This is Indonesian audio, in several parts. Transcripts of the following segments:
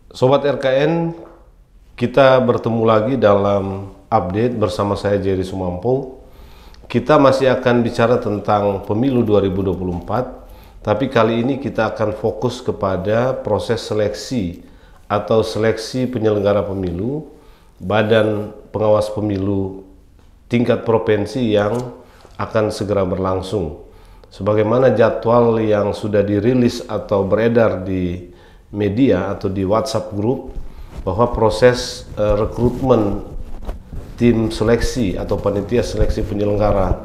Sobat RKN, kita bertemu lagi dalam update bersama saya Jerry Sumampo. Kita masih akan bicara tentang pemilu 2024, tapi kali ini kita akan fokus kepada proses seleksi atau seleksi penyelenggara pemilu, Badan Pengawas Pemilu tingkat provinsi yang akan segera berlangsung. Sebagaimana jadwal yang sudah dirilis atau beredar di media atau di WhatsApp grup, bahwa proses rekrutmen tim seleksi atau panitia seleksi penyelenggara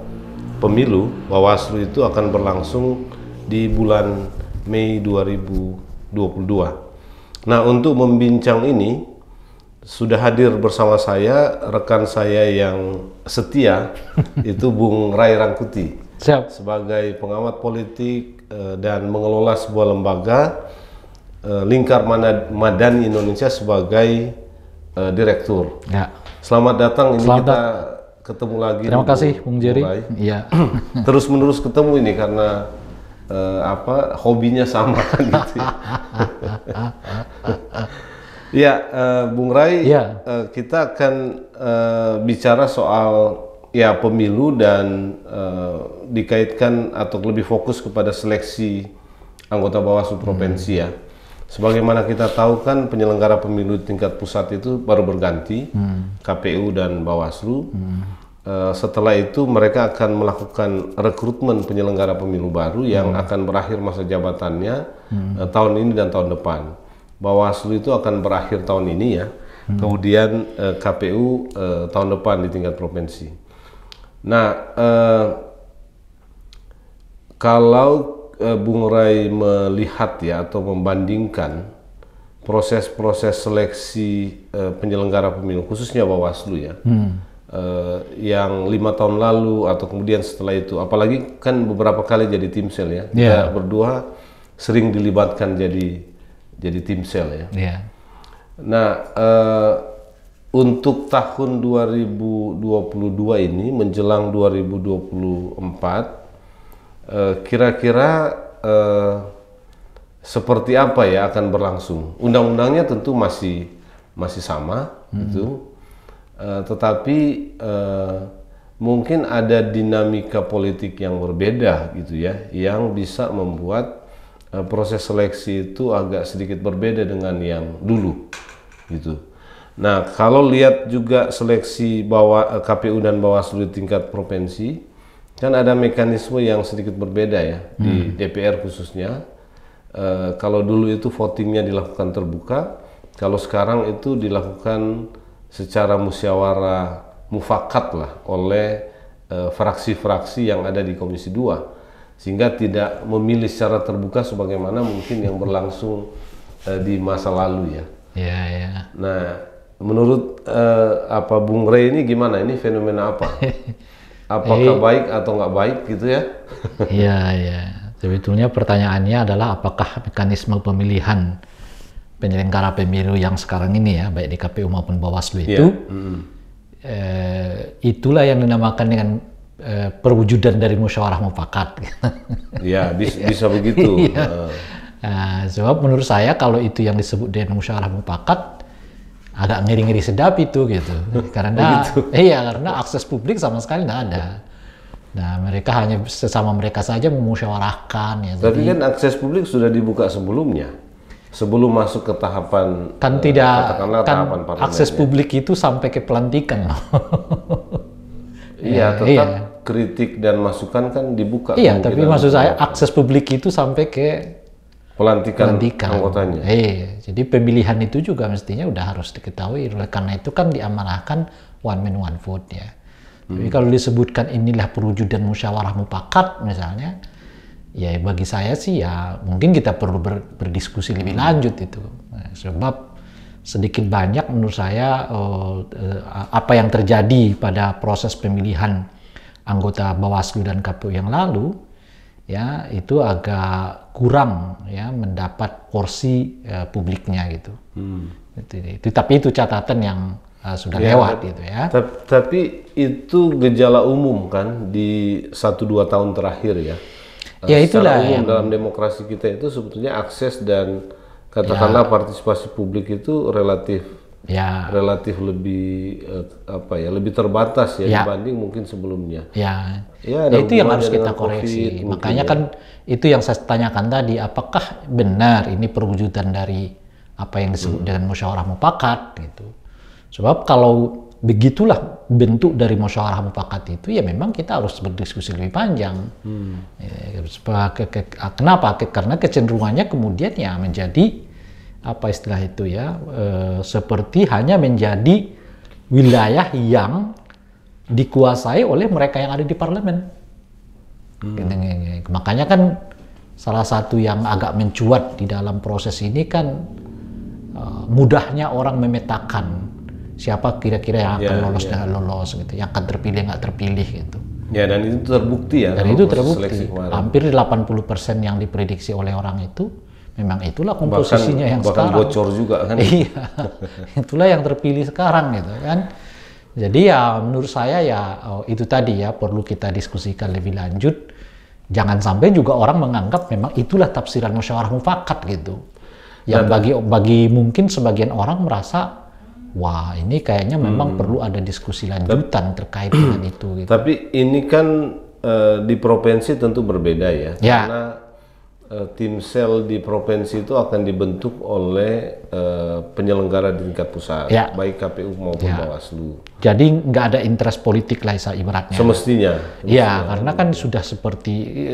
pemilu Bawaslu itu akan berlangsung di bulan Mei 2022. Nah, untuk membincang ini sudah hadir bersama saya rekan saya yang setia itu Bung Ray Rangkuti. Siap. Sebagai pengamat politik dan mengelola sebuah lembaga Lingkar Madani Indonesia sebagai direktur. Ya. Selamat datang, ini kita ketemu lagi. Terima kasih Bung Jerry. Iya. Terus menerus ketemu ini karena hobinya sama kan gitu. Ya, Bung Ray, ya. Kita akan bicara soal pemilu dan dikaitkan atau lebih fokus kepada seleksi anggota Bawaslu provinsi ya. Sebagaimana kita tahu kan penyelenggara pemilu tingkat pusat itu baru berganti, KPU dan Bawaslu. Setelah itu mereka akan melakukan rekrutmen penyelenggara pemilu baru yang akan berakhir masa jabatannya tahun ini dan tahun depan. Bawaslu itu akan berakhir tahun ini ya, kemudian KPU tahun depan di tingkat provinsi. Nah, kalau Bung Ray melihat ya atau membandingkan proses-proses seleksi penyelenggara pemilu khususnya Bawaslu ya, yang 5 tahun lalu atau kemudian setelah itu, apalagi kan beberapa kali jadi timsel ya, kita berdua sering dilibatkan jadi timsel ya. Nah, untuk tahun 2022 ini menjelang 2024, kira-kira seperti apa ya akan berlangsung? Undang-undangnya tentu masih sama gitu, tetapi mungkin ada dinamika politik yang berbeda gitu ya, yang bisa membuat proses seleksi itu agak sedikit berbeda dengan yang dulu gitu. Nah, kalau lihat juga seleksi KPU dan Bawaslu di tingkat provinsi, kan ada mekanisme yang sedikit berbeda ya di DPR khususnya. Kalau dulu itu votingnya dilakukan terbuka, kalau sekarang itu dilakukan secara musyawarah mufakat lah oleh fraksi-fraksi yang ada di Komisi 2, sehingga tidak memilih secara terbuka sebagaimana mungkin yang berlangsung di masa lalu ya. Nah, menurut Bung Ray ini gimana? Ini fenomena apa? Apakah baik atau nggak baik gitu ya? Iya. Sebetulnya pertanyaannya adalah apakah mekanisme pemilihan penyelenggara pemilu yang sekarang ini ya, baik di KPU maupun Bawaslu itu, itulah yang dinamakan dengan perwujudan dari musyawarah mufakat. Ya, bisa begitu. Nah, sebab menurut saya kalau itu yang disebut dengan musyawarah mufakat, agak ngeri-ngeri sedap itu gitu, karena karena akses publik sama sekali nggak ada. Nah, mereka hanya sesama mereka saja memusyawarahkan ya. Tapi kan akses publik sudah dibuka sebelumnya, sebelum masuk ke tahapan tahapan akses publik itu sampai ke pelantikan. Iya, tetap kritik dan masukan kan dibuka. Iya, tapi maksud saya akses publik itu sampai ke pelantikan anggotanya. Jadi pemilihan itu juga mestinya udah harus diketahui. Oleh karena itu kan diamanahkan one man one vote ya. Tapi kalau disebutkan inilah perwujudan musyawarah mufakat misalnya, ya bagi saya sih ya mungkin kita perlu berdiskusi lebih lanjut itu. Sebab sedikit banyak menurut saya apa yang terjadi pada proses pemilihan anggota Bawaslu dan KPU yang lalu ya itu agak kurang ya mendapat porsi publiknya gitu. Tapi itu catatan yang sudah lewat gitu ya. Tapi itu gejala umum kan di 1-2 tahun terakhir ya. Ya itulah umum dalam demokrasi kita itu sebetulnya akses dan katakanlah partisipasi publik itu relatif Ya, lebih lebih terbatas ya dibanding mungkin sebelumnya. ya, Ya, ya itu yang harus hubungannya kita dengan koreksi. COVID Makanya mungkin kan itu yang saya tanyakan tadi, apakah benar ini perwujudan dari apa yang disebut dengan musyawarah mufakat gitu. Sebab kalau begitulah bentuk dari musyawarah mufakat itu, ya memang kita harus berdiskusi lebih panjang. Kenapa? Karena kecenderungannya kemudian ya menjadi apa istilah itu ya, seperti hanya menjadi wilayah yang dikuasai oleh mereka yang ada di parlemen. Makanya kan salah satu yang agak mencuat di dalam proses ini kan mudahnya orang memetakan siapa kira-kira yang akan lolos dan lolos gitu, yang akan terpilih nggak terpilih gitu. Ya, dan itu terbukti ya. Dan itu terbukti. Hampir 80% yang diprediksi oleh orang itu memang itulah komposisinya yang bahkan sekarang. Bocor juga kan. Iya, itulah yang terpilih sekarang gitu kan. Jadi ya menurut saya ya itu tadi ya perlu kita diskusikan lebih lanjut. Jangan sampai juga orang menganggap memang itulah tafsiran musyawarah mufakat gitu. Yang bagi mungkin sebagian orang merasa wah ini kayaknya memang perlu ada diskusi lanjutan terkait dengan itu. Gitu. Tapi ini kan di provinsi tentu berbeda ya. Karena tim sel di provinsi itu akan dibentuk oleh penyelenggara di tingkat pusat, baik KPU maupun Bawaslu. Jadi nggak ada interest politik lah ibaratnya. Semestinya. Ya, karena kan sudah seperti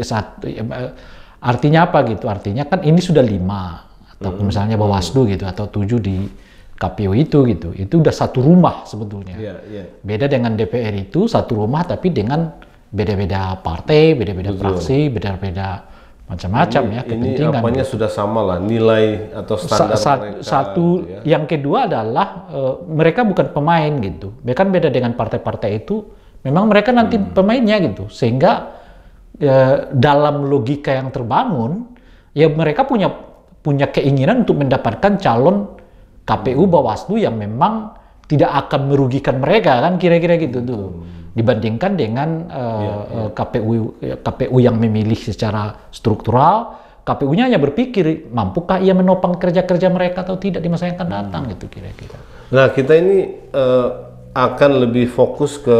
artinya apa gitu? Artinya kan ini sudah 5 atau misalnya Bawaslu gitu atau 7 di KPU itu gitu. Itu udah satu rumah sebetulnya. Beda dengan DPR itu satu rumah tapi dengan beda-beda partai, beda-beda fraksi, beda-beda macam-macam ya kepentingan. Ini apanya sudah sama lah, nilai atau standar mereka. Satu, gitu ya. Yang kedua adalah mereka bukan pemain gitu. Kan beda dengan partai-partai itu, memang mereka nanti pemainnya gitu. Sehingga dalam logika yang terbangun, ya mereka punya keinginan untuk mendapatkan calon KPU Bawaslu yang memang tidak akan merugikan mereka kan kira-kira gitu tuh. Dibandingkan dengan KPU yang memilih secara struktural, KPU-nya hanya berpikir mampukah ia menopang kerja-kerja mereka atau tidak di masa yang akan datang gitu kira-kira. Nah kita ini akan lebih fokus ke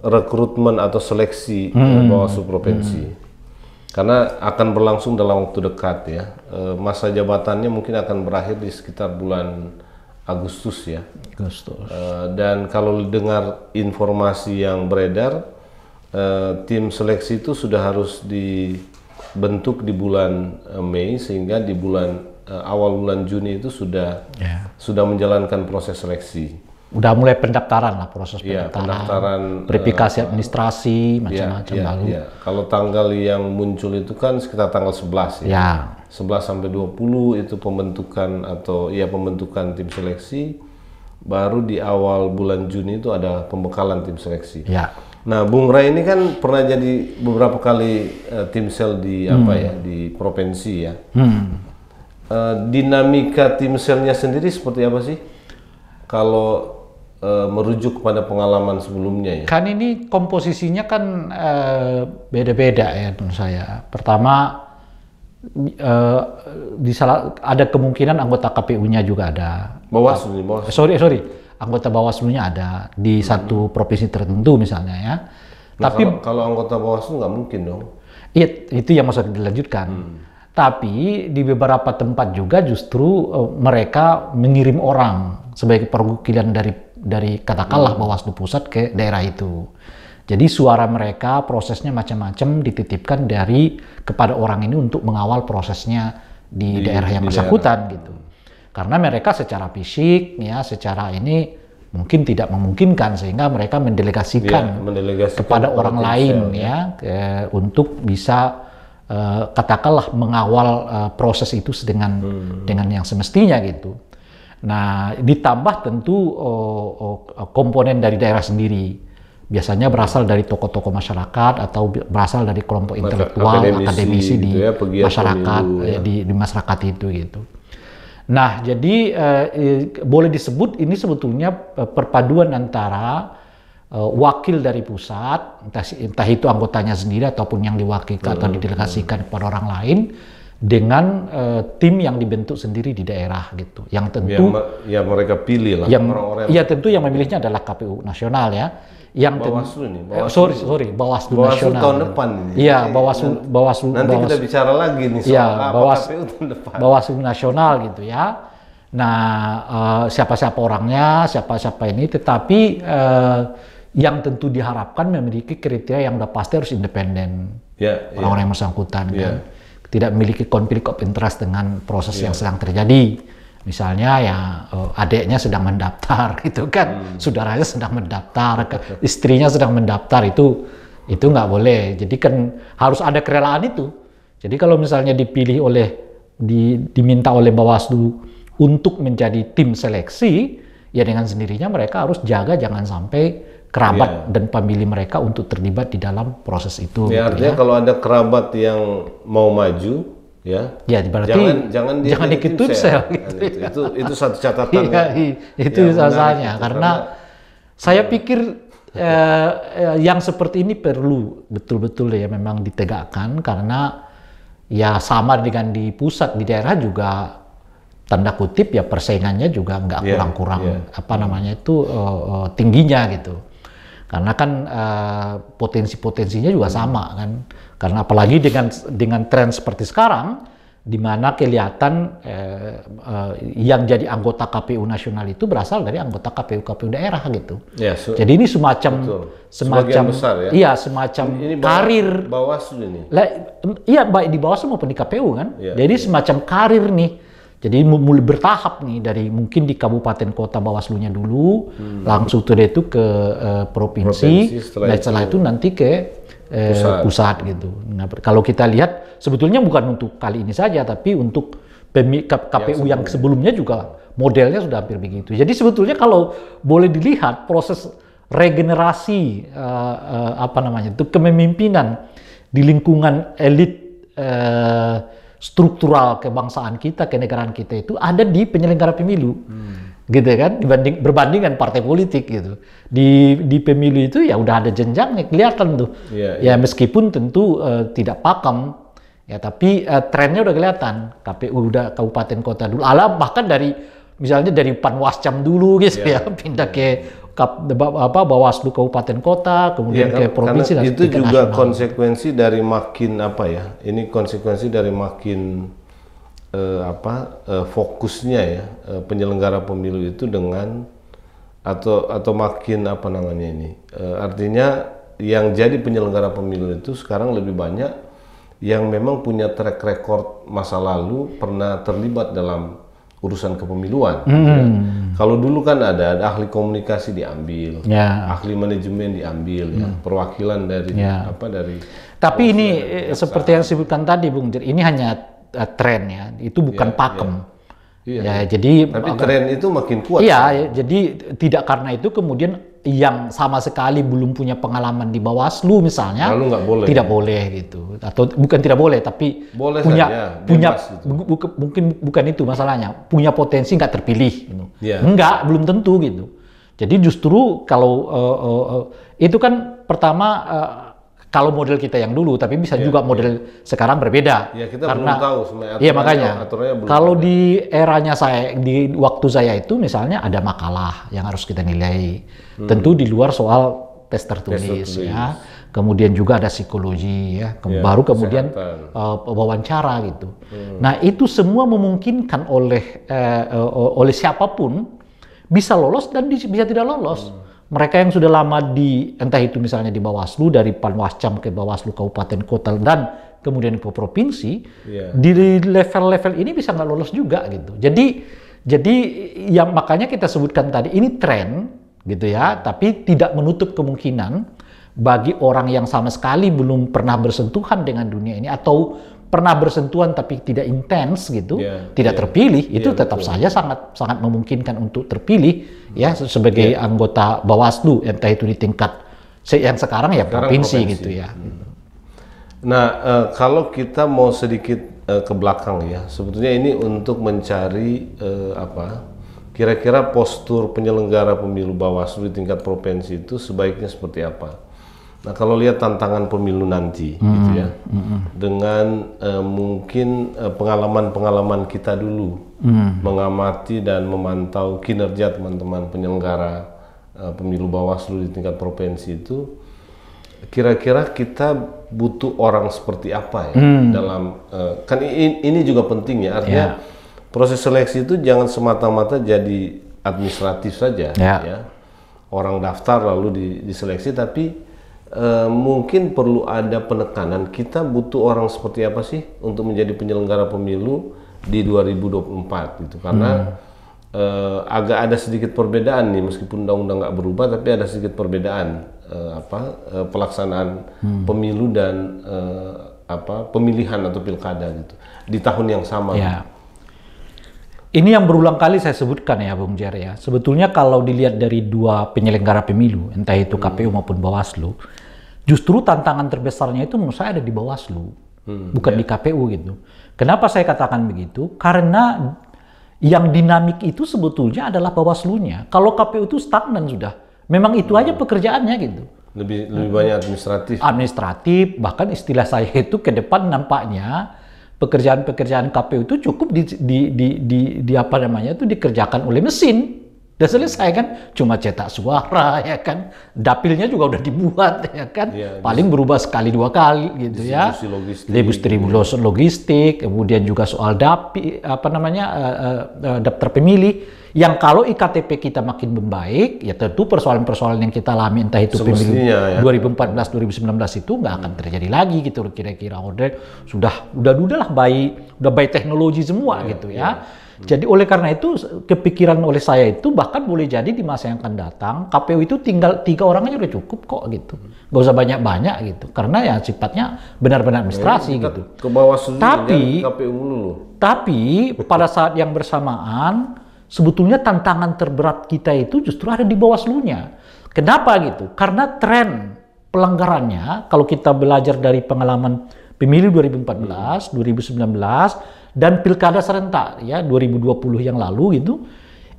rekrutmen atau seleksi Bawaslu provinsi, karena akan berlangsung dalam waktu dekat ya. Masa jabatannya mungkin akan berakhir di sekitar bulan Agustus ya. Dan kalau dengar informasi yang beredar, tim seleksi itu sudah harus dibentuk di bulan Mei, sehingga di awal bulan Juni itu sudah menjalankan proses seleksi. Udah mulai pendaftaran lah, proses pendaftaran, verifikasi administrasi macam-macam lalu. Kalau tanggal yang muncul itu kan sekitar tanggal 11 ya. 11 sampai 20 itu pembentukan tim seleksi. Baru di awal bulan Juni itu ada pembekalan tim seleksi. Nah, Bung Ray ini kan pernah jadi beberapa kali tim sel di di provinsi ya. Dinamika tim selnya sendiri seperti apa sih? Kalau merujuk kepada pengalaman sebelumnya ya. Kan ini komposisinya kan beda-beda ya menurut saya. Pertama ada kemungkinan anggota KPU-nya juga ada. Bawaslu. Sorry, anggota Bawaslu-nya ada di satu provinsi tertentu misalnya ya. Nah, tapi kalau anggota Bawaslu nggak mungkin dong. Iya, itu yang maksud dilanjutkan. Tapi di beberapa tempat juga justru mereka mengirim orang sebagai perwakilan dari katakanlah Bawaslu pusat ke daerah itu. Jadi suara mereka prosesnya macam-macam dititipkan kepada orang ini untuk mengawal prosesnya di daerah yang bersangkutan gitu. Karena mereka secara fisik ya, secara ini mungkin tidak memungkinkan sehingga mereka mendelegasikan kepada orang lain untuk bisa katakanlah mengawal proses itu dengan yang semestinya gitu. Nah, ditambah tentu komponen dari daerah sendiri. Biasanya berasal dari tokoh-tokoh masyarakat atau berasal dari kelompok intelektual, akademisi di masyarakat, di masyarakat itu gitu. Nah, jadi boleh disebut ini sebetulnya perpaduan antara wakil dari pusat, entah itu anggotanya sendiri ataupun yang diwakilkan atau didelegasikan kepada orang lain, dengan tim yang dibentuk sendiri di daerah gitu. Yang tentu ya mereka pilih lah orang-orang. Iya tentu yang memilihnya adalah KPU nasional ya. Yang Bawaslu nih. Bawaslu nasional. Tahun depan ini. Iya, Bawaslu. Nanti kita bicara lagi nih soal KPU tahun depan. Bawaslu nasional gitu ya. Nah, siapa-siapa orangnya, siapa-siapa ini, tetapi yang tentu diharapkan memiliki kriteria yang udah pasti harus independen. Orang-orang yang bersangkutan kan. Tidak memiliki konflik of interest dengan proses yang sedang terjadi. Misalnya ya adiknya sedang mendaftar gitu kan, saudaranya sedang mendaftar, istrinya sedang mendaftar, itu nggak boleh. Jadi kan harus ada kerelaan itu. Jadi kalau misalnya diminta oleh Bawaslu untuk menjadi tim seleksi, ya dengan sendirinya mereka harus jaga jangan sampai kerabat dan pemilih mereka untuk terlibat di dalam proses itu. Ya, gitu, artinya kalau ada kerabat yang mau maju, ya berarti jangan ikut tim sel. Itu satu catatan. Itu sasarannya. Karena saya pikir yang seperti ini perlu betul-betul ya memang ditegakkan, karena ya sama dengan di pusat, di daerah juga tanda kutip ya persaingannya juga nggak kurang-kurang tingginya gitu. Karena kan potensi-potensinya juga sama kan. Karena apalagi dengan tren seperti sekarang, di mana kelihatan yang jadi anggota KPU nasional itu berasal dari anggota KPU daerah gitu. Jadi ini semacam besar, ya? Iya, semacam ini karir Bawaslu ini. Iya, baik di Bawaslu maupun di KPU kan. Jadi semacam karir nih. Jadi mulai bertahap nih, dari mungkin di kabupaten kota Bawaslunya dulu, langsung itu ke provinsi, dan setelah itu nanti ke pusat gitu. Nah, kalau kita lihat sebetulnya bukan untuk kali ini saja, tapi untuk KPU yang sebelumnya juga modelnya sudah hampir begitu. Jadi sebetulnya kalau boleh dilihat proses regenerasi itu kepemimpinan di lingkungan elit struktural kebangsaan kita, kenegaraan kita itu ada di penyelenggara pemilu, gitu kan, berbanding dengan partai politik gitu. Di pemilu itu ya udah ada jenjangnya kelihatan tuh, ya meskipun tentu tidak pakem, ya tapi trennya udah kelihatan. KPU udah kabupaten kota dulu, bahkan misalnya dari Panwascam dulu gitu ya, pindah ke Bawaslu kabupaten kota, kemudian ke provinsi, dan itu juga nasional. Konsekuensi dari makin ini konsekuensi dari makin fokusnya ya penyelenggara pemilu itu dengan atau makin artinya yang jadi penyelenggara pemilu itu sekarang lebih banyak yang memang punya track record masa lalu pernah terlibat dalam urusan kepemiluan. Kalau dulu kan ada ahli komunikasi diambil, ahli manajemen diambil, perwakilan dari dari. Tapi ini seperti yang disebutkan tadi, Bung Dir, ini hanya tren ya, itu bukan pakem. Jadi tren itu makin kuat. Jadi tidak karena itu kemudian yang sama sekali belum punya pengalaman di Bawaslu misalnya, lalu nggak boleh. Tidak boleh gitu, atau bukan tidak boleh, tapi boleh punya gitu. Mungkin bukan itu masalahnya, punya potensi nggak terpilih gitu. Enggak, belum tentu gitu. Jadi justru kalau itu kan pertama kalau model kita yang dulu, tapi bisa juga model sekarang berbeda. Kita karena belum tahu sebenarnya. Makanya kalau di eranya saya, di waktu saya itu misalnya ada makalah yang harus kita nilai. Tentu di luar soal tes tertulis ya. Kemudian juga ada psikologi ya. Baru kemudian wawancara gitu. Nah, itu semua memungkinkan oleh siapapun bisa lolos dan bisa tidak lolos. Mereka yang sudah lama entah itu misalnya di Bawaslu, dari Panwascam ke Bawaslu kabupaten kota dan kemudian ke provinsi, di level-level ini bisa nggak lolos juga gitu. Jadi yang makanya kita sebutkan tadi ini tren gitu ya, tapi tidak menutup kemungkinan bagi orang yang sama sekali belum pernah bersentuhan dengan dunia ini atau pernah bersentuhan tapi tidak intens gitu, tidak terpilih, itu tetap saja sangat memungkinkan untuk terpilih ya sebagai anggota Bawaslu, entah itu di tingkat yang sekarang ya provinsi gitu ya. Nah, kalau kita mau sedikit ke belakang ya, sebetulnya ini untuk mencari kira-kira postur penyelenggara pemilu Bawaslu di tingkat provinsi itu sebaiknya seperti apa. Nah kalau lihat tantangan pemilu nanti, gitu ya, dengan mungkin pengalaman-pengalaman kita dulu, mengamati dan memantau kinerja teman-teman penyelenggara pemilu Bawaslu di tingkat provinsi itu, kira-kira kita butuh orang seperti apa ya dalam kan ini juga penting ya, artinya proses seleksi itu jangan semata-mata jadi administratif saja ya, orang daftar lalu diseleksi, tapi mungkin perlu ada penekanan, kita butuh orang seperti apa sih untuk menjadi penyelenggara pemilu di 2024 gitu, karena agak ada sedikit perbedaan nih, meskipun undang-undang nggak berubah, tapi ada sedikit perbedaan pelaksanaan pemilu dan pemilihan atau pilkada gitu di tahun yang sama. Ya. Ini yang berulang kali saya sebutkan ya, Bung Jer ya. Sebetulnya kalau dilihat dari dua penyelenggara pemilu, entah itu KPU maupun Bawaslu, justru tantangan terbesarnya itu menurut saya ada di Bawaslu, bukan di KPU gitu. Kenapa saya katakan begitu? Karena yang dinamik itu sebetulnya adalah Bawaslunya. Kalau KPU itu stagnan sudah. Memang itu aja pekerjaannya gitu. Lebih banyak administratif. Administratif, bahkan istilah saya itu ke depan nampaknya pekerjaan-pekerjaan KPU itu cukup di apa namanya itu dikerjakan oleh mesin. Udah selesai kan, cuma cetak suara ya kan, dapilnya juga udah dibuat ya kan, paling berubah sekali dua kali gitu ya, distribusi logistik, kemudian juga soal daftar pemilih, yang kalau iktp kita makin membaik, ya tentu persoalan-persoalan yang kita alami entah itu pemilu 2014-2019 itu nggak akan terjadi lagi gitu kira-kira. Udah baik teknologi semua gitu ya. Jadi oleh karena itu kepikiran oleh saya itu bahkan boleh jadi di masa yang akan datang KPU itu tinggal 3 orang aja udah cukup kok gitu, nggak usah banyak-banyak gitu, karena ya sifatnya benar-benar administrasi gitu. Ke Bawaslu tapi KPU dulu. Tapi pada saat yang bersamaan sebetulnya tantangan terberat kita itu justru ada di Bawaslunya. Kenapa gitu? Karena tren pelanggarannya kalau kita belajar dari pengalaman pemilu 2014, 2019 dan pilkada serentak ya 2020 yang lalu gitu,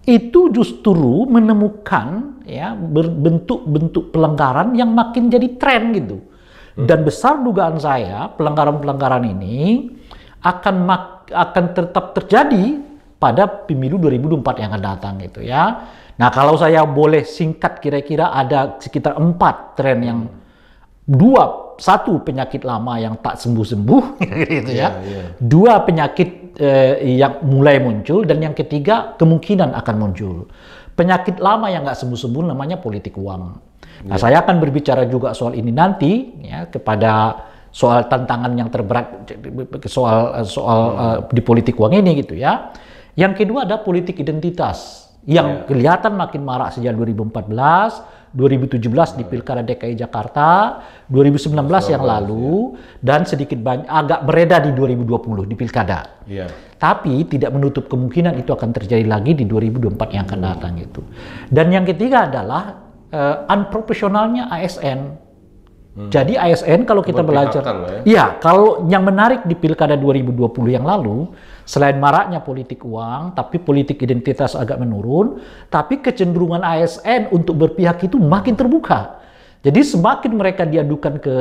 itu justru menemukan ya bentuk-bentuk pelanggaran yang makin jadi tren gitu. Dan besar dugaan saya pelanggaran-pelanggaran ini akan tetap terjadi pada pemilu 2024 yang akan datang gitu ya. Nah kalau saya boleh singkat, kira-kira ada sekitar 4 tren yang satu penyakit lama yang tak sembuh-sembuh gitu ya. 2 penyakit yang mulai muncul, dan yang ketiga kemungkinan akan muncul. Penyakit lama yang nggak sembuh-sembuh namanya politik uang. Nah, saya akan berbicara juga soal ini nanti ya, kepada soal tantangan yang terberat soal di politik uang ini gitu ya. Yang kedua ada politik identitas yang kelihatan makin marak sejak 2014, 2017 di Pilkada DKI Jakarta, 2019 yang lalu, dan sedikit banyak agak beredar di 2020 di Pilkada. Tapi tidak menutup kemungkinan itu akan terjadi lagi di 2024 yang akan datang gitu. Dan yang ketiga adalah unprofesionalnya ASN. Jadi ASN kalau kita belajar, ya kalau yang menarik di Pilkada 2020 yang lalu, selain maraknya politik uang, tapi politik identitas agak menurun, tapi kecenderungan ASN untuk berpihak itu makin terbuka. Jadi semakin mereka diadukan ke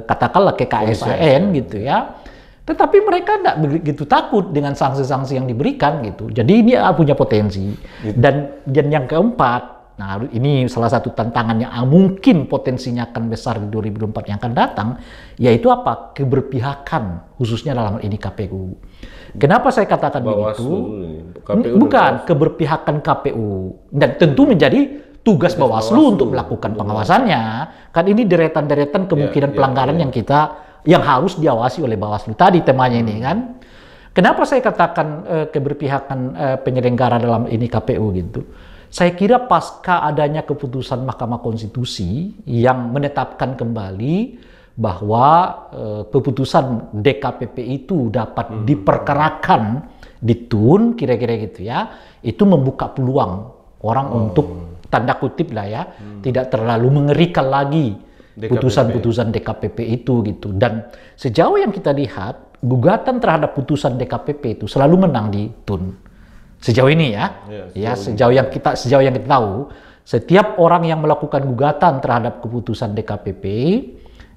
katakanlah ke KSAN gitu ya, tetapi mereka tidak begitu takut dengan sanksi-sanksi yang diberikan gitu. Jadi ini punya potensi. Dan yang keempat, nah ini salah satu tantangan yang mungkin potensinya akan besar di 2024 yang akan datang, yaitu apa? Keberpihakan, khususnya dalam ini KPU. Kenapa saya katakan begitu? Bukan keberpihakan KPU, dan tentu menjadi tugas Bawaslu untuk melakukan pengawasannya. Kan ini deretan-deretan kemungkinan pelanggaran yang harus diawasi oleh Bawaslu tadi temanya ini kan. Kenapa saya katakan keberpihakan penyelenggara dalam ini KPU gitu? Saya kira pasca adanya keputusan Mahkamah Konstitusi yang menetapkan kembali bahwa keputusan DKPP itu dapat diperkerakan di TUN, kira-kira gitu ya, itu membuka peluang orang untuk tanda kutip lah ya, tidak terlalu mengerikan lagi putusan-putusan DKPP itu gitu. Dan sejauh yang kita lihat, gugatan terhadap putusan DKPP itu selalu menang di TUN. Sejauh ini ya, sejauh yang kita tahu, setiap orang yang melakukan gugatan terhadap keputusan DKPP,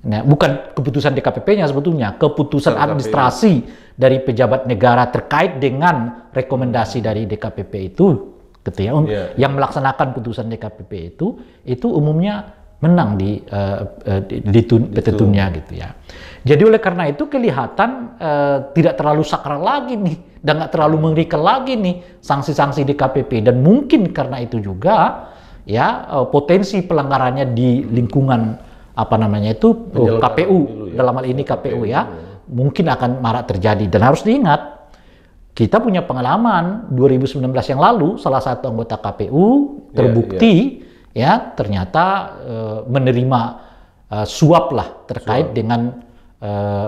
nah, bukan keputusan DKPP-nya sebetulnya, keputusan administrasi dari pejabat negara terkait dengan rekomendasi dari DKPP itu, gitu ya, yang melaksanakan putusan DKPP itu umumnya menang di petitumnya gitu ya. Jadi oleh karena itu kelihatan tidak terlalu sakral lagi nih, dan nggak terlalu mengerikan lagi nih sanksi-sanksi DKPP, dan mungkin karena itu juga ya potensi pelanggarannya di lingkungan apa namanya itu KPU ya, dalam hal ini KPU ya, mungkin akan marak terjadi. Dan harus diingat, kita punya pengalaman 2019 yang lalu, salah satu anggota KPU terbukti ya ternyata menerima suap lah terkait dengan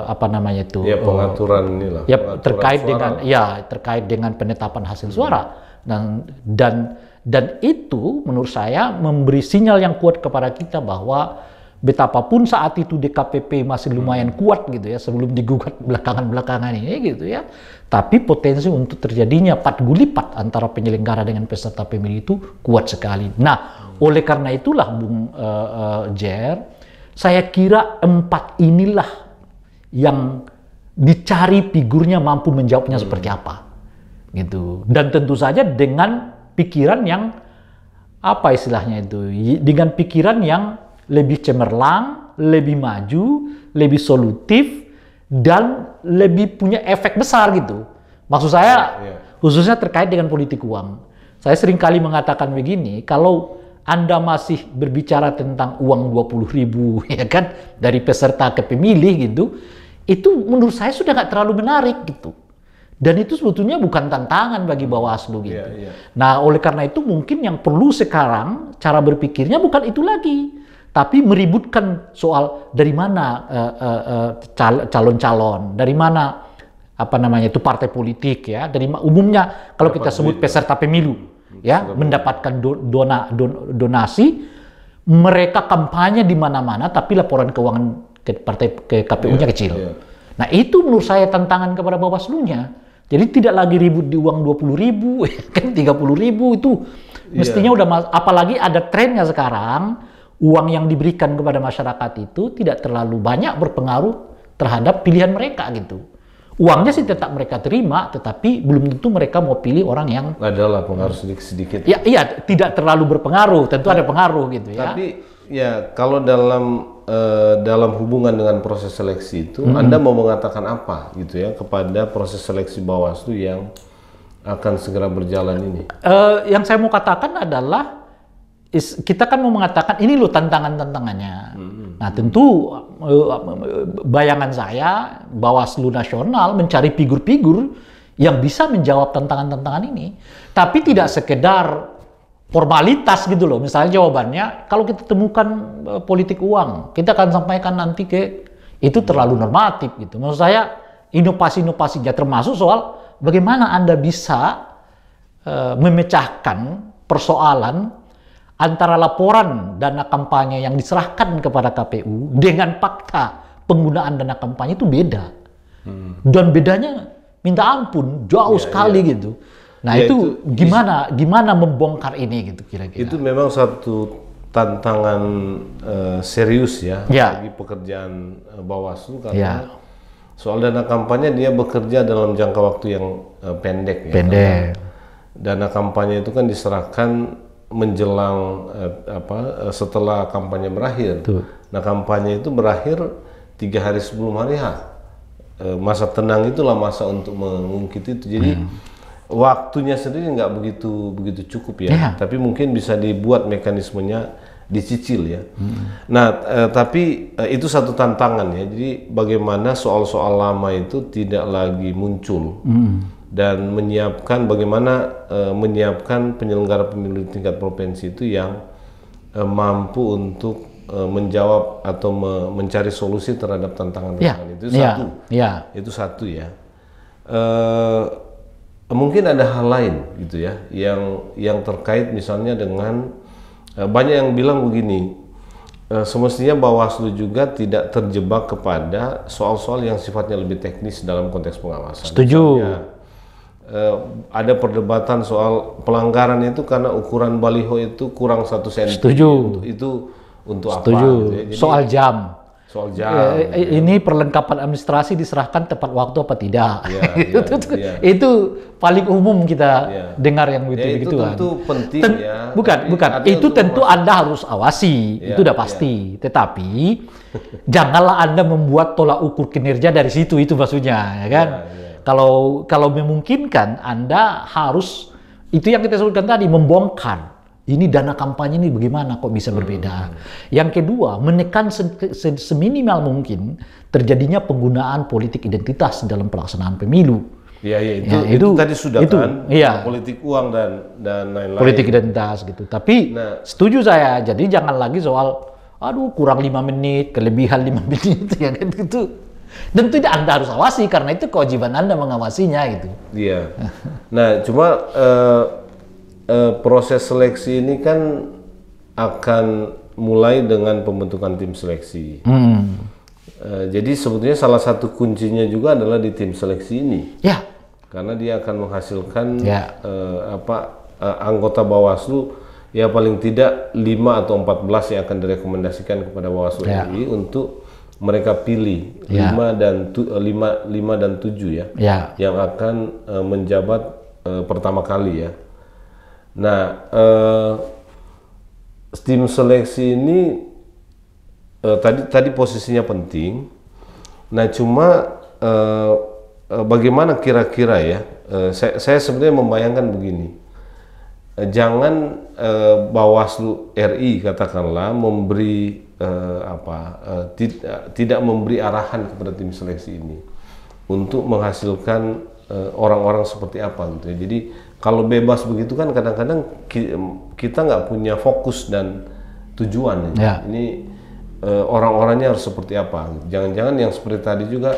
apa namanya itu pengaturan inilah ya terkait suara. Dengan terkait dengan penetapan hasil suara, dan itu menurut saya memberi sinyal yang kuat kepada kita bahwa betapapun saat itu DKPP masih lumayan kuat gitu ya sebelum digugat belakangan ini gitu ya, tapi potensi untuk terjadinya pat gulipat antara penyelenggara dengan peserta pemilu itu kuat sekali. Nah, oleh karena itulah Bung Jer, saya kira 4 inilah yang dicari figurnya mampu menjawabnya seperti apa gitu, dan tentu saja dengan pikiran yang apa istilahnya itu, dengan pikiran yang lebih cemerlang, lebih maju, lebih solutif, dan lebih punya efek besar gitu. Maksud saya khususnya terkait dengan politik uang. Saya seringkali mengatakan begini, kalau Anda masih berbicara tentang uang 20.000 ya kan dari peserta ke pemilih gitu, itu menurut saya sudah nggak terlalu menarik gitu. Dan itu sebetulnya bukan tantangan bagi Bawaslu gitu. Nah, oleh karena itu mungkin yang perlu sekarang cara berpikirnya bukan itu lagi, tapi meributkan soal dari mana calon-calon, dari mana apa namanya itu partai politik ya, dari umumnya kalau kita sebut peserta pemilu ya mendapatkan donasi, mereka kampanye di mana-mana tapi laporan keuangan ke KPU-nya kecil. Nah, itu menurut saya tantangan kepada Bawaslu-nya. Jadi tidak lagi ribut di uang 20.000 kan 30.000 itu mestinya udah, apalagi ada trennya sekarang uang yang diberikan kepada masyarakat itu tidak terlalu banyak berpengaruh terhadap pilihan mereka gitu. Uangnya sih tetap mereka terima, tetapi belum tentu mereka mau pilih orang yang adalah pengaruh sedikit-sedikit. Iya, tidak terlalu berpengaruh, tentu ada pengaruh gitu ya. Tapi ya kalau dalam hubungan dengan proses seleksi itu, Anda mau mengatakan apa gitu ya kepada proses seleksi Bawaslu yang akan segera berjalan ini? Yang saya mau katakan adalah kita kan mau mengatakan ini loh tantangannya. Nah, tentu bayangan saya Bawaslu nasional mencari figur-figur yang bisa menjawab tantangan-tantangan ini, tapi tidak sekedar formalitas gitu loh. Misalnya jawabannya, kalau kita temukan politik uang, kita akan sampaikan nanti ke itu terlalu normatif gitu. Maksud saya inovasi-inovasinya termasuk soal bagaimana Anda bisa memecahkan persoalan antara laporan dana kampanye yang diserahkan kepada KPU dengan fakta penggunaan dana kampanye itu beda. Dan bedanya minta ampun, jauh sekali gitu. Nah itu gimana membongkar ini gitu kira-kira? Itu memang satu tantangan serius ya bagi pekerjaan Bawaslu karena soal dana kampanye dia bekerja dalam jangka waktu yang pendek. Dana kampanye itu kan diserahkan menjelang setelah kampanye berakhir. Nah, kampanye itu berakhir 3 hari sebelum hari H. Masa tenang itulah masa untuk mengungkit itu. Jadi waktunya sendiri nggak begitu cukup ya. Tapi mungkin bisa dibuat mekanismenya dicicil ya. Nah, tapi itu satu tantangan ya. Jadi bagaimana soal-soal lama itu tidak lagi muncul. Dan bagaimana menyiapkan penyelenggara pemilu di tingkat provinsi itu yang mampu untuk menjawab atau mencari solusi terhadap tantangan-tantangan itu itu satu ya. Mungkin ada hal lain gitu ya yang terkait misalnya dengan banyak yang bilang begini, semestinya Bawaslu juga tidak terjebak kepada soal-soal yang sifatnya lebih teknis dalam konteks pengawasan. Setuju. Misalnya, ada perdebatan soal pelanggaran itu karena ukuran baliho itu kurang 1 senti. Setuju. Itu untuk Setuju. apa? Gitu ya. Jadi, soal jam. soal jam. Ini perlengkapan administrasi diserahkan tepat waktu apa tidak? Iya. Itu paling umum kita dengar yang begitu-begitu. Itu tentu penting ya. Bukan. Itu tentu Anda harus awasi. Itu udah pasti. Tetapi janganlah Anda membuat tolak ukur kinerja dari situ. Itu maksudnya, ya kan? Kalau memungkinkan, Anda harus, itu yang kita sebutkan tadi, membongkar. Ini dana kampanye ini bagaimana kok bisa berbeda. Yang kedua, menekan seminimal mungkin terjadinya penggunaan politik identitas dalam pelaksanaan pemilu. Itu tadi sudah kan, politik uang dan lain-lain. Politik identitas gitu. Tapi setuju saya, jadi jangan lagi soal, kurang 5 menit, kelebihan 5 menit, ya kan gitu. Tentu Anda harus awasi karena itu kewajiban Anda mengawasinya gitu. Iya. Nah, cuma proses seleksi ini kan akan mulai dengan pembentukan tim seleksi. Jadi sebetulnya salah satu kuncinya juga adalah di tim seleksi ini. Ya. Karena dia akan menghasilkan anggota Bawaslu ya paling tidak 5 atau 14 yang akan direkomendasikan kepada Bawaslu RI untuk mereka pilih 5 dan 7 ya, yang akan menjabat pertama kali ya. Nah, tim seleksi ini tadi posisinya penting. Nah, cuma bagaimana kira-kira ya? Saya sebenarnya membayangkan begini. Jangan Bawaslu RI katakanlah memberi tidak memberi arahan kepada tim seleksi ini untuk menghasilkan orang-orang seperti apa gitu ya. Jadi kalau bebas begitu kan kadang-kadang kita nggak punya fokus dan tujuan ya. Ini orang-orangnya harus seperti apa. Jangan-jangan yang seperti tadi juga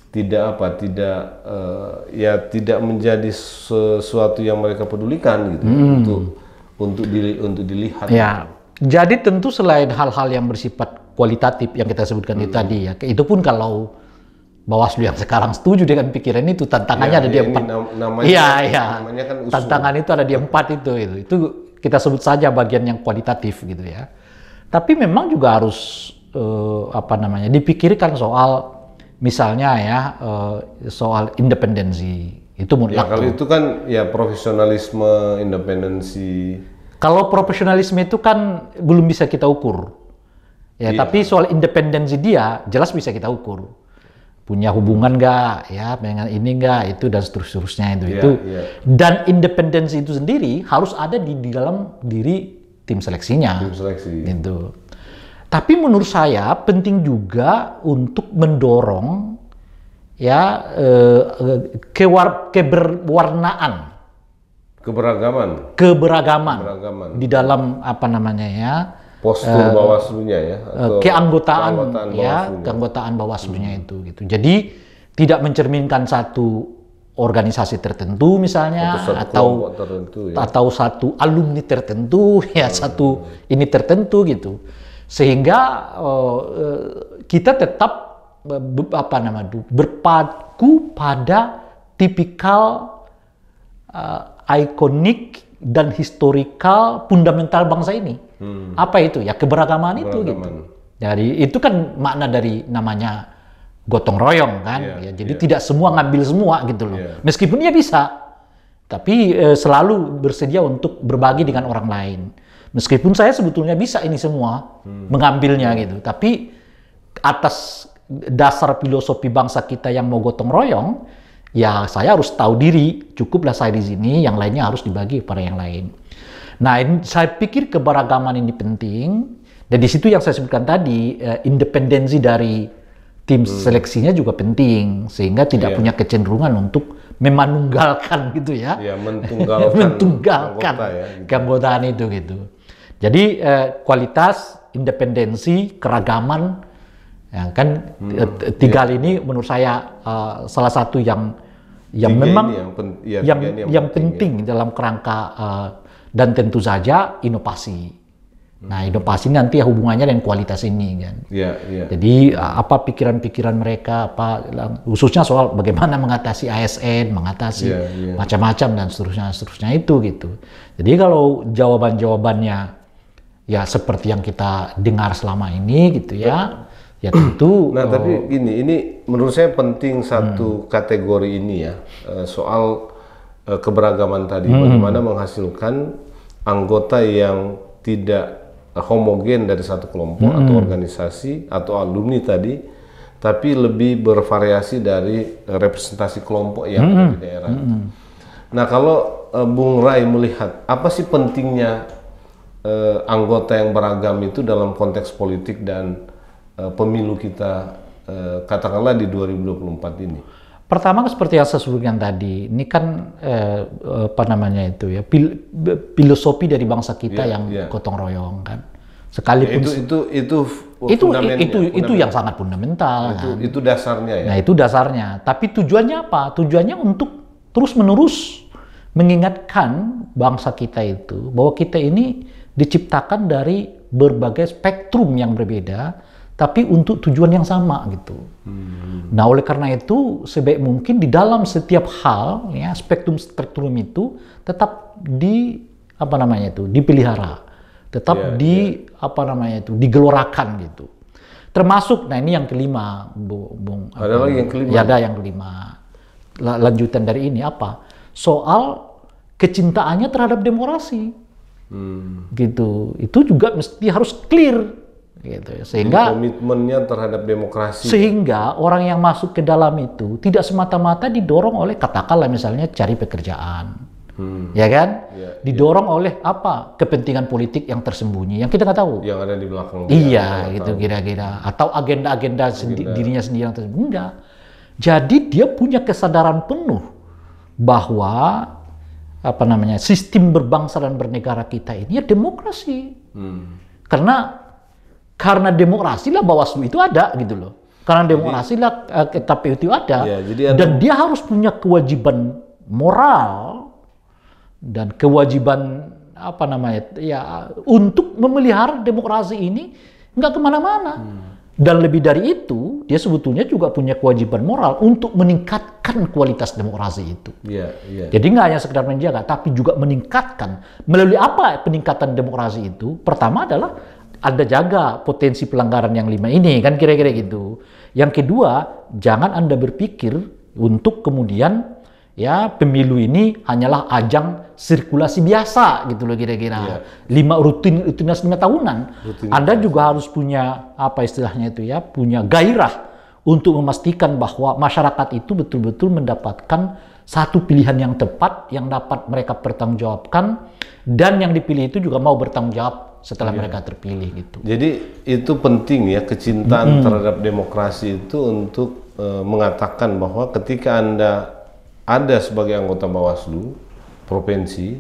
tidak menjadi sesuatu yang mereka pedulikan gitu untuk dilihat. Ya. Jadi tentu selain hal-hal yang bersifat kualitatif yang kita sebutkan itu tadi ya, itu pun kalau Bawaslu yang sekarang setuju dengan pikiran itu, tantangannya ada di 4. Namanya kan usul. Tantangan itu ada di 4 itu kita sebut saja bagian yang kualitatif gitu ya. Tapi memang juga harus dipikirkan soal misalnya ya soal independensi itu mutlak. Kalau itu kan ya profesionalisme, independensi. Kalau profesionalisme itu kan belum bisa kita ukur. Tapi soal independensi dia jelas bisa kita ukur. Punya hubungan nggak ya dengan ini nggak itu dan seterusnya itu. Dan independensi itu sendiri harus ada di dalam diri tim seleksinya. Tim seleksi. Gitu. Tapi menurut saya penting juga untuk mendorong keberwarnaan. Keberagaman di dalam postur Bawaslunya ya, atau keanggotaan Bawaslunya itu gitu. Jadi tidak mencerminkan satu organisasi tertentu misalnya atau satu alumni tertentu satu ini tertentu gitu. Sehingga kita tetap berpaku pada tipikal ikonik dan historikal fundamental bangsa ini. Apa itu? Ya keberagaman itu gitu. Jadi itu kan makna dari namanya gotong royong kan. Jadi tidak semua ngambil semua gitu loh. Meskipun dia bisa, tapi selalu bersedia untuk berbagi dengan orang lain. Meskipun saya sebetulnya bisa ini semua mengambilnya gitu. Tapi atas dasar filosofi bangsa kita yang mau gotong royong, ya saya harus tahu diri, cukuplah saya di sini, yang lainnya harus dibagi kepada yang lain. Nah, saya pikir keberagaman ini penting, dan di situ yang saya sebutkan tadi, independensi dari tim seleksinya juga penting, sehingga tidak punya kecenderungan untuk memanunggalkan gitu ya. Mentunggalkan keanggotaan itu gitu. Jadi kualitas, independensi, keragaman, ya kan tiga ini menurut saya salah satu yang memang yang penting dalam kerangka dan tentu saja inovasi Nah, inovasi nanti hubungannya dengan kualitas ini kan. Iya. Jadi apa pikiran-pikiran mereka, apa khususnya soal bagaimana mengatasi ASN, mengatasi macam-macam dan seterusnya itu gitu. Jadi kalau jawaban-jawabannya ya seperti yang kita dengar selama ini gitu ya, ya tentu. Nah, tapi ini menurut saya penting satu kategori ini ya, soal keberagaman tadi, bagaimana menghasilkan anggota yang tidak homogen dari satu kelompok atau organisasi atau alumni tadi, tapi lebih bervariasi dari representasi kelompok yang ada di daerah. Nah, kalau Bung Rai melihat apa sih pentingnya anggota yang beragam itu dalam konteks politik dan pemilu kita katakanlah di 2024 ini? Pertama seperti yang saya sebutkan tadi, ini kan apa namanya itu ya, filosofi dari bangsa kita yang gotong royong kan. Sekalipun itu yang sangat fundamental. Itu dasarnya ya. Nah, itu dasarnya. Tapi tujuannya apa? Tujuannya untuk terus-menerus mengingatkan bangsa kita itu bahwa kita ini diciptakan dari berbagai spektrum yang berbeda, tapi untuk tujuan yang sama gitu. Nah, oleh karena itu sebaik mungkin di dalam setiap hal ya spektrum itu tetap dipelihara, tetap digelorakan gitu. Termasuk, nah ini yang kelima, Bung. Ada lagi yang kelima. Ya, ada yang kelima. Lanjutan dari ini apa? Soal kecintaannya terhadap demokrasi. Gitu. Itu juga mesti harus clear. Gitu. Sehingga komitmennya terhadap demokrasi. Sehingga orang yang masuk ke dalam itu tidak semata-mata didorong oleh katakanlah misalnya cari pekerjaan. Ya kan? Didorong oleh apa? Kepentingan politik yang tersembunyi yang kita nggak tahu. Yang ada di belakang. Iya, gitu kira-kira. Atau agenda-agenda dirinya sendiri yang tersembunyi. Enggak. Jadi dia punya kesadaran penuh bahwa sistem berbangsa dan bernegara kita ini ya demokrasi. Karena demokrasi lah Bawaslu itu ada gitu loh. Karena demokrasi lah KPU itu ada. Dan dia harus punya kewajiban moral dan kewajiban untuk memelihara demokrasi ini nggak kemana-mana. Dan lebih dari itu, dia sebetulnya juga punya kewajiban moral untuk meningkatkan kualitas demokrasi itu. Jadi nggak hanya sekedar menjaga, tapi juga meningkatkan. Melalui apa peningkatan demokrasi itu? Pertama adalah Anda jaga potensi pelanggaran yang 5 ini, kan kira-kira gitu. Yang kedua, jangan Anda berpikir untuk kemudian ya pemilu ini hanyalah ajang sirkulasi biasa gitu loh kira-kira. Rutinitas 5 tahunan. Anda juga harus punya punya gairah untuk memastikan bahwa masyarakat itu betul-betul mendapatkan satu pilihan yang tepat yang dapat mereka pertanggungjawabkan dan yang dipilih itu juga mau bertanggung jawab setelah mereka terpilih gitu. Jadi itu penting ya, kecintaan terhadap demokrasi itu untuk mengatakan bahwa ketika Anda ada sebagai anggota Bawaslu provinsi,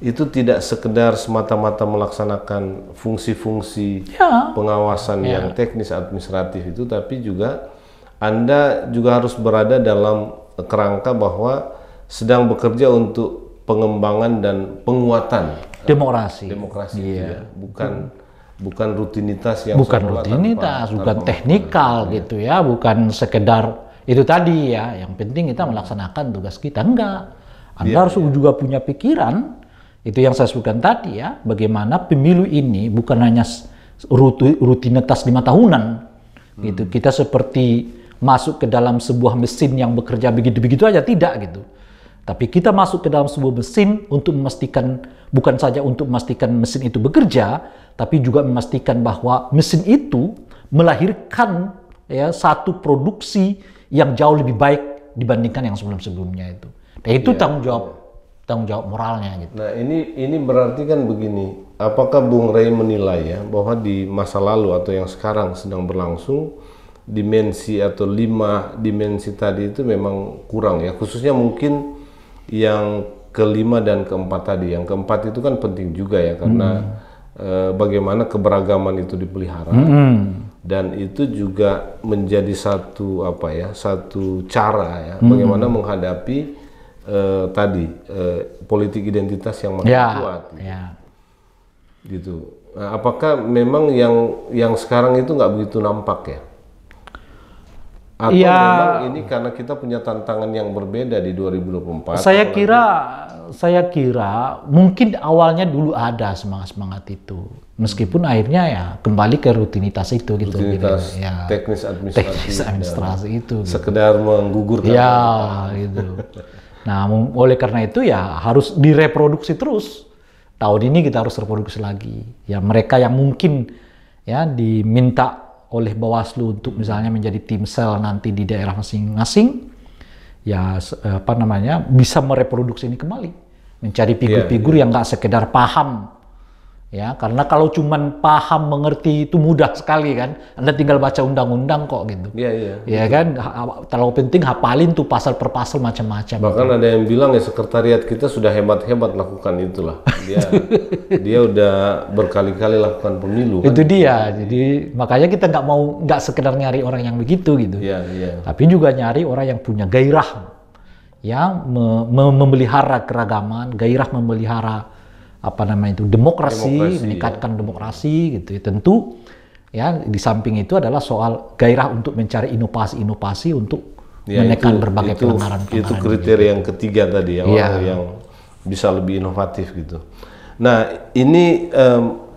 itu tidak sekedar semata-mata melaksanakan fungsi-fungsi pengawasan yang teknis administratif itu, tapi juga Anda juga harus berada dalam kerangka bahwa sedang bekerja untuk pengembangan dan penguatan demokrasi itu ya. Bukan rutinitas yang bukan teknikal gitu ya, bukan sekedar itu tadi ya, yang penting kita melaksanakan tugas kita. Enggak. Anda harus juga punya pikiran, itu yang saya sebutkan tadi ya, bagaimana pemilu ini bukan hanya rutinitas 5 tahunan, gitu. Kita seperti masuk ke dalam sebuah mesin yang bekerja begitu-begitu aja, tidak gitu. Tapi kita masuk ke dalam sebuah mesin untuk memastikan, bukan saja untuk memastikan mesin itu bekerja, tapi juga memastikan bahwa mesin itu melahirkan ya satu produksi yang jauh lebih baik dibandingkan yang sebelum-sebelumnya itu. Dan itu tanggung jawab moralnya gitu. Nah, ini berarti kan begini, apakah Bung Ray menilai ya bahwa di masa lalu atau yang sekarang sedang berlangsung dimensi atau 5 dimensi tadi itu memang kurang ya, khususnya mungkin yang kelima dan keempat tadi. Yang keempat itu kan penting juga ya, karena bagaimana keberagaman itu dipelihara. Dan itu juga menjadi satu cara ya bagaimana menghadapi politik identitas yang makin kuat gitu. Nah, apakah memang yang sekarang itu nggak begitu nampak ya? Atau Ya, memang ini karena kita punya tantangan yang berbeda di 2024? saya kira mungkin awalnya dulu ada semangat itu, meskipun akhirnya ya kembali ke rutinitas itu gitu. Rutinitas Ya, teknis administrasi itu. Gitu. Sekedar menggugurkan. Ya, gitu. Nah, oleh karena itu ya harus direproduksi terus. Tahun ini kita harus reproduksi lagi. Ya, mereka yang mungkin ya diminta oleh Bawaslu untuk misalnya menjadi tim sel nanti di daerah masing-masing, ya bisa mereproduksi ini kembali, mencari figur-figur yang nggak sekedar paham. Ya, karena kalau cuman paham mengerti itu mudah sekali kan, Anda tinggal baca undang-undang kok gitu. Ya kan, terlalu penting hafalin tuh pasal per pasal macam-macam. Bahkan ada yang bilang ya sekretariat kita sudah hebat-hebat lakukan itulah. Dia udah berkali-kali lakukan pemilu. Itu kan? Dia, jadi makanya kita nggak sekedar nyari orang yang begitu gitu. Tapi juga nyari orang yang punya gairah, ya memelihara keragaman, gairah memelihara demokrasi, meningkatkan demokrasi gitu ya. Tentu ya di samping itu adalah soal gairah untuk mencari inovasi-inovasi untuk menekan berbagai pelanggaran. Itu kriteria yang ketiga tadi ya, orang yang bisa lebih inovatif gitu. Nah, ini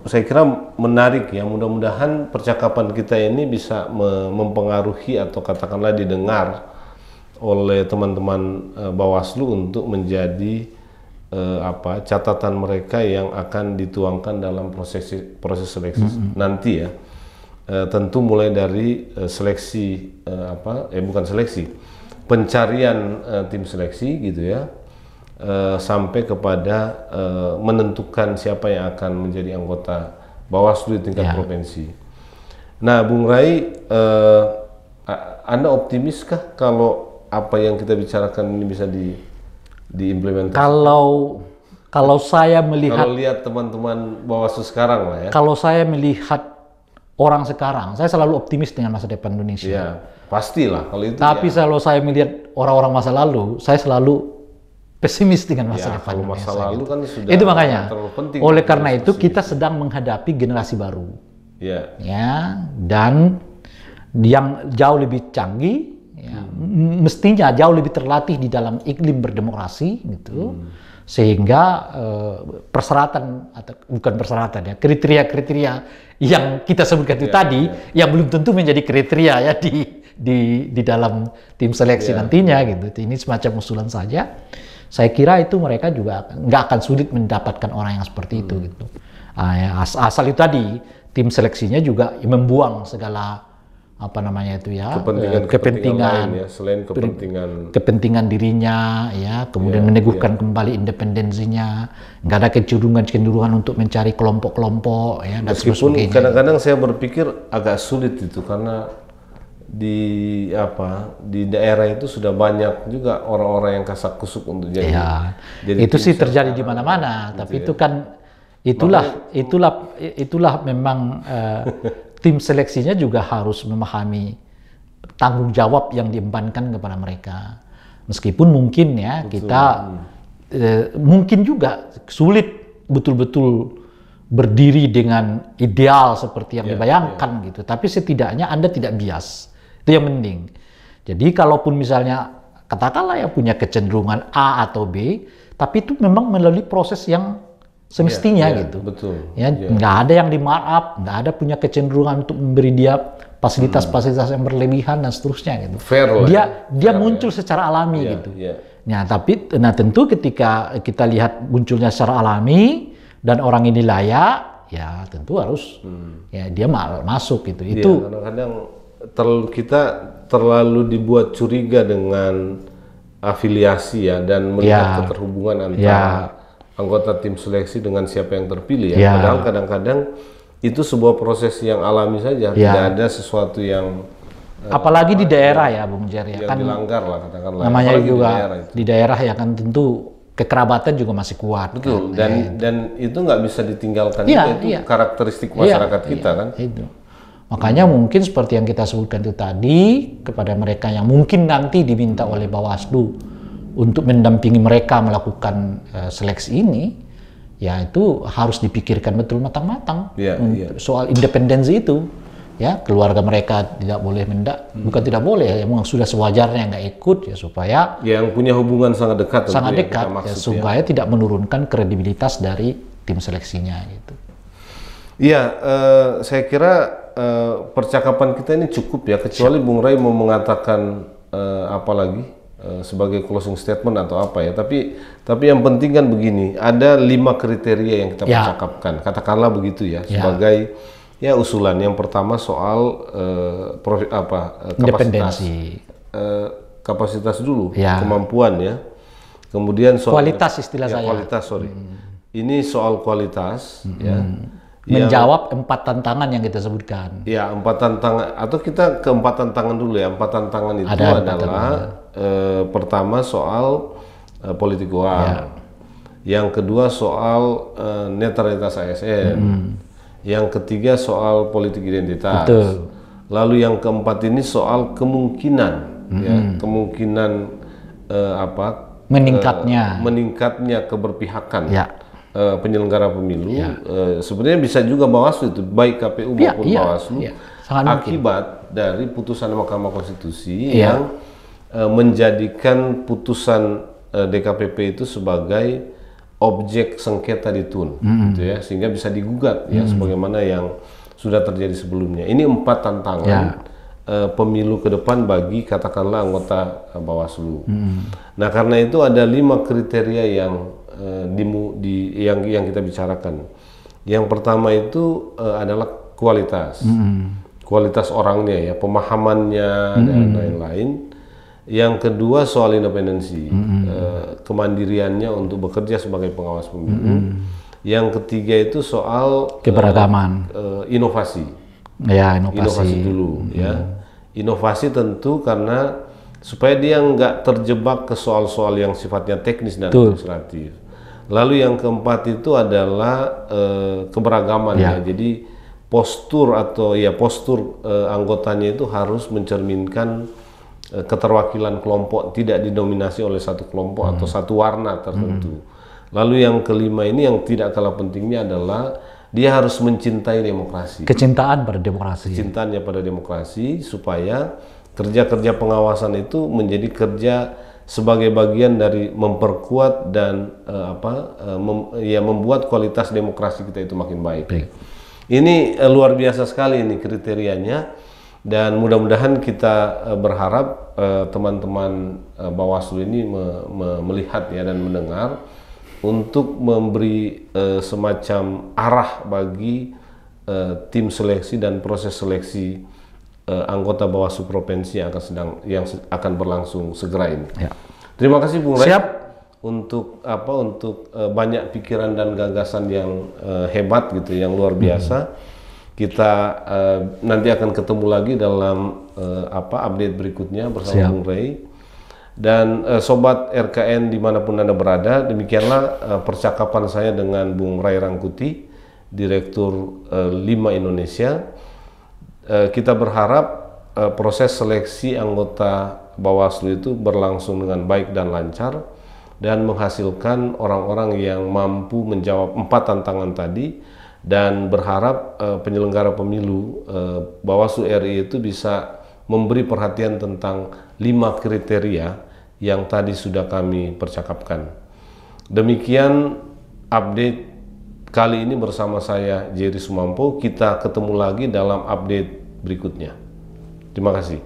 saya kira menarik ya, mudah-mudahan percakapan kita ini bisa mempengaruhi atau katakanlah didengar oleh teman-teman Bawaslu untuk menjadi catatan mereka yang akan dituangkan dalam proses seleksi nanti ya. Tentu mulai dari seleksi bukan seleksi, pencarian tim seleksi gitu ya, sampai kepada menentukan siapa yang akan menjadi anggota Bawaslu di tingkat provinsi. Nah, Bung Rai, Anda optimiskah kalau apa yang kita bicarakan ini bisa diimplementasikan? Kalau saya melihat, kalau lihat teman-teman Bawaslu sekarang lah ya. Kalau saya melihat orang sekarang, saya selalu optimis dengan masa depan Indonesia. Ya, pastilah kalau itu. Tapi kalau saya melihat orang-orang masa lalu, saya selalu pesimis dengan masa depan kalau Indonesia. Masa lalu kan sudah itu makanya. Penting oleh karena itu kita sedang menghadapi generasi baru. Ya, dan yang jauh lebih canggih. Ya, mestinya jauh lebih terlatih di dalam iklim berdemokrasi gitu, sehingga persyaratan atau bukan persyaratan ya, kriteria-kriteria yang kita sebutkan itu tadi yang belum tentu menjadi kriteria ya di dalam tim seleksi nantinya gitu. Ini semacam usulan saja. Saya kira itu mereka juga nggak akan sulit mendapatkan orang yang seperti itu gitu. Asal itu tadi tim seleksinya juga membuang segala kepentingan lain ya, selain kepentingan dirinya ya, kemudian meneguhkan kembali independensinya, nggak ada kecenderungan untuk mencari kelompok-kelompok ya, dan meskipun kadang-kadang saya berpikir agak sulit itu karena di daerah itu sudah banyak juga orang-orang yang kasak kusuk untuk jadi itu sih terjadi di mana-mana gitu. Tapi itu kan itulah memang tim seleksinya juga harus memahami tanggung jawab yang diembankan kepada mereka. Meskipun mungkin ya kita mungkin juga sulit betul-betul berdiri dengan ideal seperti yang dibayangkan gitu. Tapi setidaknya Anda tidak bias. Itu yang penting. Jadi kalaupun misalnya katakanlah ya punya kecenderungan A atau B, tapi itu memang melalui proses yang semestinya gitu. Betul. Ya, nggak ada yang di-markup, nggak ada punya kecenderungan untuk memberi dia fasilitas-fasilitas yang berlebihan dan seterusnya gitu. Fair lah. Dia muncul secara alami gitu. Nah, tentu ketika kita lihat munculnya secara alami dan orang ini layak, ya tentu harus ya dia masuk gitu. Itu kadang-kadang kita terlalu dibuat curiga dengan afiliasi ya, dan melihat keterhubungan antara anggota tim seleksi dengan siapa yang terpilih ya. Padahal kadang-kadang itu sebuah proses yang alami saja, tidak ada sesuatu yang apalagi di daerah ya Bung Jer ya kan dilanggar lah katakanlah. Namanya juga di daerah ya kan tentu kekerabatan juga masih kuat. Betul kan? Dan itu nggak bisa ditinggalkan juga, itu karakteristik masyarakat kita kan. Itu. Makanya mungkin seperti yang kita sebutkan itu tadi, kepada mereka yang mungkin nanti diminta oleh Bawaslu untuk mendampingi mereka melakukan seleksi ini, ya itu harus dipikirkan betul matang-matang soal independensi itu. Ya, keluarga mereka tidak boleh bukan tidak boleh ya, memang sudah sewajarnya nggak ikut ya, supaya yang punya hubungan sangat dekat ya, supaya tidak menurunkan kredibilitas dari tim seleksinya gitu. Iya, saya kira percakapan kita ini cukup ya, kecuali Bung Ray mau mengatakan apa lagi sebagai closing statement atau apa ya. Tapi yang penting kan begini, ada 5 kriteria yang kita percakapkan, katakanlah begitu ya, sebagai usulan. Yang pertama soal kapasitas dulu, kemampuan ya. Kemudian soal kualitas, istilah saya. Kualitas, ini soal kualitas ya. Menjawab 4 tantangan yang kita sebutkan. Ya, 4 tantangan, atau kita ke 4 tantangan dulu ya. 4 tantangan itu adalah pertama soal politik uang. Yang kedua soal netralitas ASN. Yang ketiga soal politik identitas. Betul. Lalu yang keempat ini soal kemungkinan, meningkatnya keberpihakan penyelenggara pemilu. Sebenarnya bisa juga Bawaslu itu, baik KPU maupun Bawaslu, akibat dari putusan Mahkamah Konstitusi yang menjadikan putusan DKPP itu sebagai objek sengketa di TUN, gitu ya, sehingga bisa digugat ya, sebagaimana yang sudah terjadi sebelumnya. Ini 4 tantangan pemilu ke depan bagi katakanlah anggota Bawaslu. Nah, karena itu ada 5 kriteria yang yang kita bicarakan. Yang pertama itu adalah kualitas, kualitas orangnya ya, pemahamannya dan lain-lain. Yang kedua soal independensi, kemandiriannya untuk bekerja sebagai pengawas pemilu. Yang ketiga itu soal keberagaman, inovasi. Ya, inovasi dulu ya. Inovasi tentu karena supaya dia nggak terjebak ke soal-soal yang sifatnya teknis dan administratif. Lalu yang keempat itu adalah keberagaman ya. Jadi postur anggotanya itu harus mencerminkan keterwakilan kelompok, tidak didominasi oleh satu kelompok atau satu warna tertentu. Lalu yang kelima ini yang tidak kalah pentingnya adalah dia harus mencintai demokrasi. Kecintaan pada demokrasi. Kecintaannya pada demokrasi, supaya kerja-kerja pengawasan itu menjadi kerja sebagai bagian dari memperkuat dan membuat kualitas demokrasi kita itu makin baik. Ini luar biasa sekali ini kriterianya. Dan mudah-mudahan kita berharap teman-teman Bawaslu ini melihat ya dan mendengar untuk memberi semacam arah bagi tim seleksi dan proses seleksi anggota Bawaslu provinsi yang akan berlangsung segera ini. Terima kasih Bung Ray. Siap. Untuk banyak pikiran dan gagasan yang hebat gitu, yang luar biasa. Kita nanti akan ketemu lagi dalam update berikutnya bersama Bung Ray. Dan sobat RKN dimanapun Anda berada, demikianlah percakapan saya dengan Bung Ray Rangkuti, Direktur 5 Indonesia. Kita berharap proses seleksi anggota Bawaslu itu berlangsung dengan baik dan lancar dan menghasilkan orang-orang yang mampu menjawab 4 tantangan tadi, dan berharap penyelenggara pemilu Bawaslu RI itu bisa memberi perhatian tentang 5 kriteria yang tadi sudah kami percakapkan. Demikian update kali ini bersama saya Jerry Sumampo. Kita ketemu lagi dalam update berikutnya. Terima kasih.